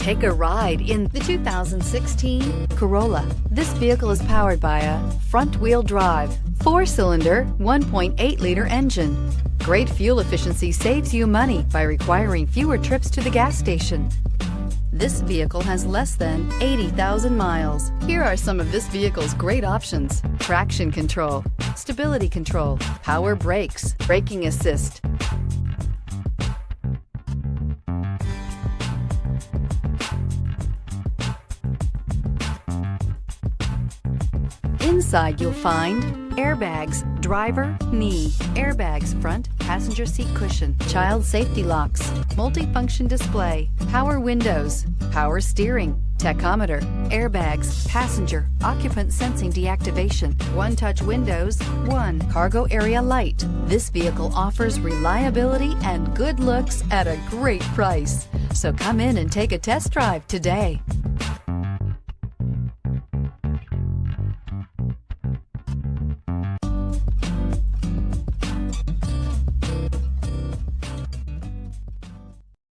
Take a ride in the 2016 Corolla. This vehicle is powered by a front-wheel drive, 4-cylinder, 1.8-liter engine. Great fuel efficiency saves you money by requiring fewer trips to the gas station. This vehicle has less than 80,000 miles. Here are some of this vehicle's great options: traction control, stability control, power brakes, braking assist. Inside you'll find airbags, driver, knee, airbags, front, passenger seat cushion, child safety locks, multifunction display, power windows, power steering, tachometer, airbags, passenger, occupant sensing deactivation, one-touch windows, one cargo area light. This vehicle offers reliability and good looks at a great price. So come in and take a test drive today.